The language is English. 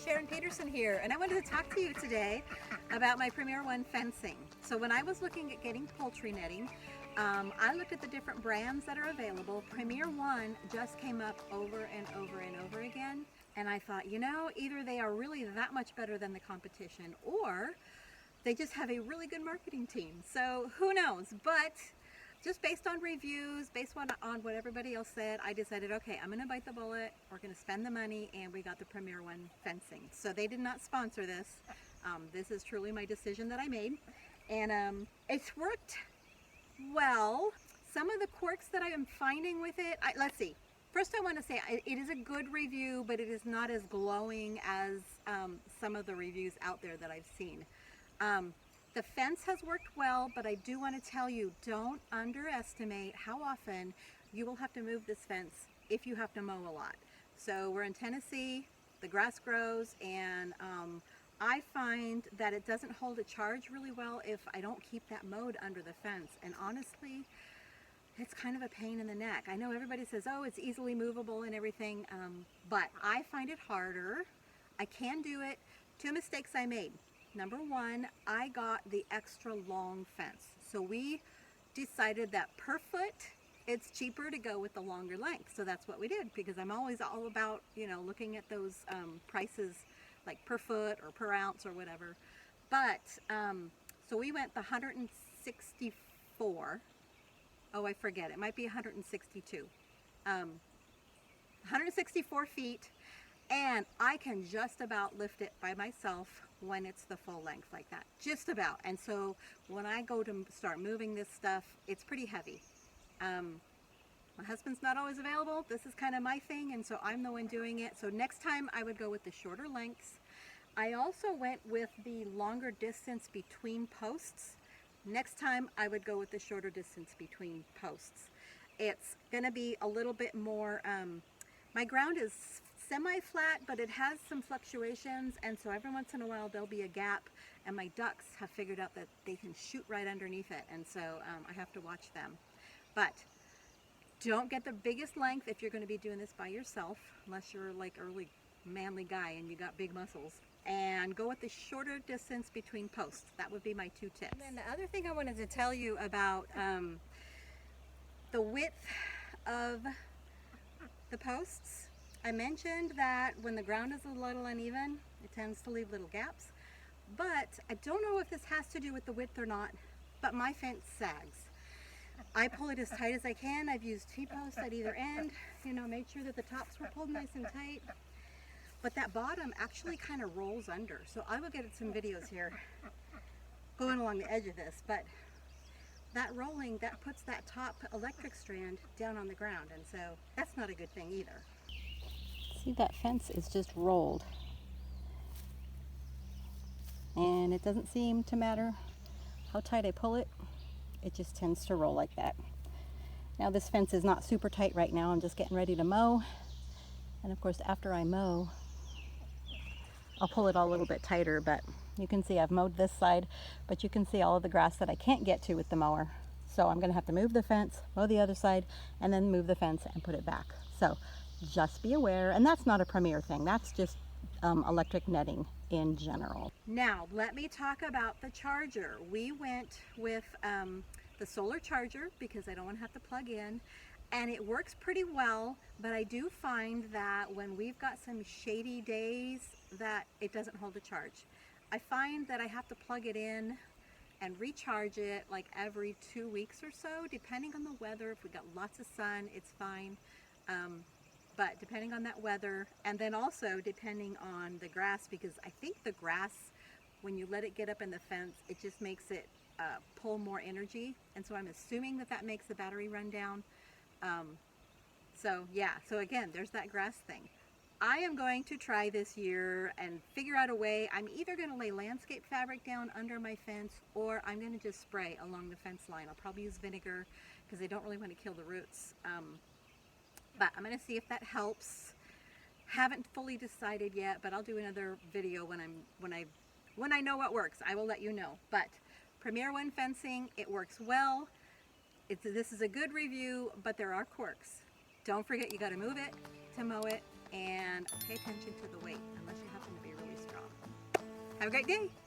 Sharon Peterson here, and I wanted to talk to you today about my Premier One fencing. So when I was looking at getting poultry netting, I looked at the different brands that are available. Premier One just came up over and over and over again, and I thought, you know, either they are really that much better than the competition, or they just have a really good marketing team. So who knows? But just based on reviews, based on what everybody else said, I decided, okay, I'm going to bite the bullet. We're going to spend the money, and we got the Premier One fencing. So they did not sponsor this. This is truly my decision that I made, and it's worked well. Some of the quirks that I am finding with it, let's see. First, I want to say it is a good review, but it is not as glowing as some of the reviews out there that I've seen. The fence has worked well, but I do want to tell you, don't underestimate how often you will have to move this fence if you have to mow a lot. So we're in Tennessee, the grass grows, and I find that it doesn't hold a charge really well if I don't keep that mowed under the fence. And honestly, it's kind of a pain in the neck. I know everybody says, oh, it's easily movable and everything, but I find it harder. I can do it. Two mistakes I made. Number one, I got the extra long fence. So we decided that per foot, it's cheaper to go with the longer length. So that's what we did, because I'm always all about, you know, looking at those prices like per foot or per ounce or whatever. But, so we went the 164. Oh, I forget. It might be 162. 164 feet. And I can just about lift it by myself when it's the full length like that, just about. And so when I go to start moving this stuff, it's pretty heavy. My husband's not always available. This is kind of my thing, and so I'm the one doing it. So next time I would go with the shorter lengths. I also went with the longer distance between posts. Next time I would go with the shorter distance between posts. It's gonna be a little bit more, my ground is semi-flat, but it has some fluctuations, and so every once in a while there'll be a gap, and my ducks have figured out that they can shoot right underneath it, and so I have to watch them. But don't get the biggest length if you're going to be doing this by yourself, unless you're like a really manly guy and you got big muscles. And go with the shorter distance between posts. That would be my two tips. And then the other thing I wanted to tell you about the width of the posts. I mentioned that when the ground is a little uneven, it tends to leave little gaps. But I don't know if this has to do with the width or not, but my fence sags. I pull it as tight as I can. I've used T-posts at either end, you know, made sure that the tops were pulled nice and tight. But that bottom actually kind of rolls under. So I will get some videos here going along the edge of this, but that rolling, that puts that top electric strand down on the ground, and so that's not a good thing either. See, that fence is just rolled, and it doesn't seem to matter how tight I pull it, it just tends to roll like that. Now this fence is not super tight right now. I'm just getting ready to mow, and of course after I mow I'll pull it all a little bit tighter, but you can see I've mowed this side, but you can see all of the grass that I can't get to with the mower. So I'm gonna have to move the fence, mow the other side, and then move the fence and put it back. So just be aware, and that's not a Premier thing, that's just electric netting in general. Now let me talk about the charger. We went with the solar charger because I don't want to have to plug in, and it works pretty well, but I do find that when we've got some shady days that it doesn't hold a charge. I find that I have to plug it in and recharge it like every 2 weeks or so, depending on the weather. If we got lots of sun, it's fine. But depending on that weather, and then also depending on the grass, because I think the grass, when you let it get up in the fence, it just makes it pull more energy. And so I'm assuming that that makes the battery run down. So yeah, so again, there's that grass thing. I am going to try this year and figure out a way. I'm either going to lay landscape fabric down under my fence, or I'm going to just spray along the fence line. I'll probably use vinegar because I don't really want to kill the roots. But I'm going to see if that helps. Haven't fully decided yet, but I'll do another video when I know what works. I will let you know. But Premier One fencing, it works well. This is a good review, but there are quirks. Don't forget, you got to move it to mow it, and pay attention to the weight unless you happen to be Have a great day.